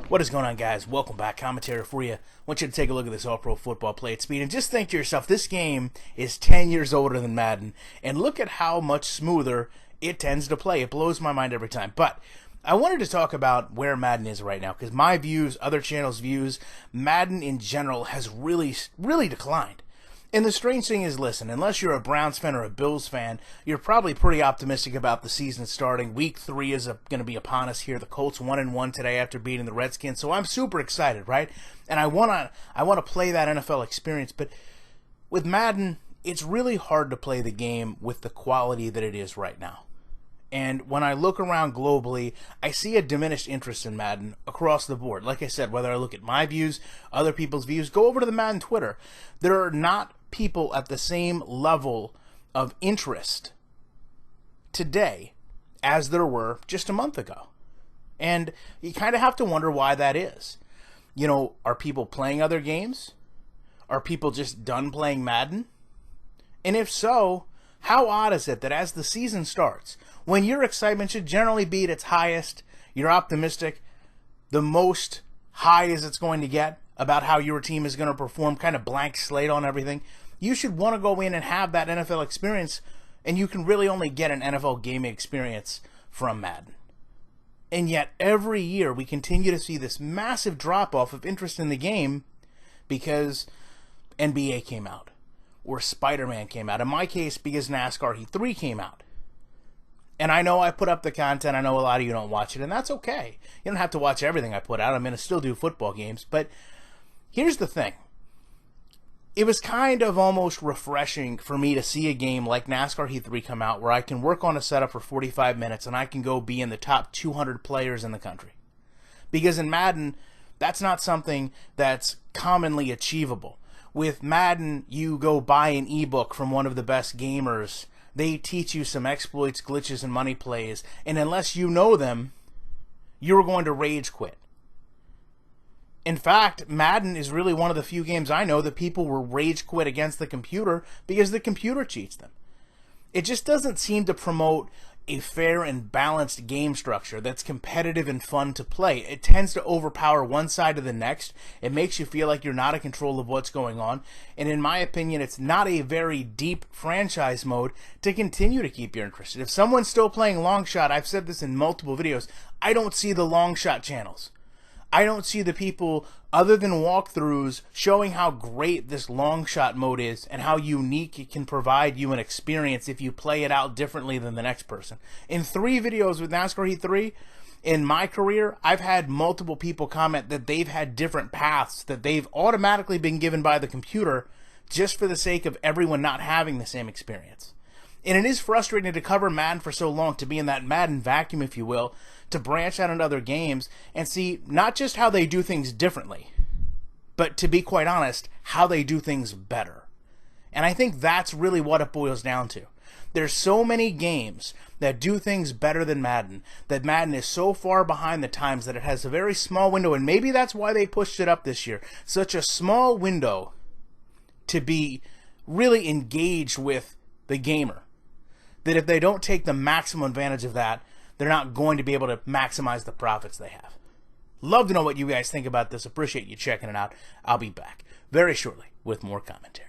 What is going on, guys? Welcome back. Commentary for you. I want you to take a look at this All-Pro Football play at speed and just think to yourself, this game is 10 years older than Madden, and look at how much smoother it tends to play. It blows my mind every time. But I wanted to talk about where Madden is right now, because my views, other channels' views, Madden in general has really declined. And the strange thing is, listen, unless you're a Browns fan or a Bills fan, you're probably pretty optimistic about the season starting. Week 3 is going to be upon us here. The Colts 1-1 today after beating the Redskins, so I'm super excited, right? And I want to play that NFL experience, but with Madden, it's really hard to play the game with the quality that it is right now. And when I look around globally, I see a diminished interest in Madden across the board. Like I said, whether I look at my views, other people's views, go over to the Madden Twitter. There are not people at the same level of interest today as there were just a month ago. And you kind of have to wonder why that is. You know, are people playing other games? Are people just done playing Madden? And if so, how odd is it that as the season starts, when your excitement should generally be at its highest, you're optimistic, the most high as it's going to get about how your team is going to perform, kind of blank slate on everything, you should want to go in and have that NFL experience, and you can really only get an NFL gaming experience from Madden. And yet, every year, we continue to see this massive drop-off of interest in the game because NBA came out, or Spider-Man came out. In my case, because NASCAR Heat 3 came out. And I know I put up the content. I know a lot of you don't watch it, and that's okay. You don't have to watch everything I put out. I'm going to still do football games. But here's the thing. It was kind of almost refreshing for me to see a game like NASCAR Heat 3 come out where I can work on a setup for 45 minutes and I can go be in the top 200 players in the country. Because in Madden, that's not something that's commonly achievable. With Madden, you go buy an ebook from one of the best gamers. They teach you some exploits, glitches, and money plays. And unless you know them, you're going to rage quit. In fact, Madden is really one of the few games I know that people will rage quit against the computer because the computer cheats them. It just doesn't seem to promote a fair and balanced game structure that's competitive and fun to play. It tends to overpower one side to the next. It makes you feel like you're not in control of what's going on. And in my opinion, it's not a very deep franchise mode to continue to keep you interested. If someone's still playing long shot, I've said this in multiple videos, I don't see the long shot channels. I don't see the people, other than walkthroughs, showing how great this long shot mode is and how unique it can provide you an experience if you play it out differently than the next person. In 3 videos with NASCAR Heat 3, in my career, I've had multiple people comment that they've had different paths that they've automatically been given by the computer just for the sake of everyone not having the same experience. And it is frustrating to cover Madden for so long, to be in that Madden vacuum, if you will, to branch out into other games and see not just how they do things differently, but to be quite honest, how they do things better. And I think that's really what it boils down to. There's so many games that do things better than Madden, that Madden is so far behind the times that it has a very small window, and maybe that's why they pushed it up this year. Such a small window to be really engaged with the gamer, that if they don't take the maximum advantage of that, they're not going to be able to maximize the profits they have. Love to know what you guys think about this. Appreciate you checking it out. I'll be back very shortly with more commentary.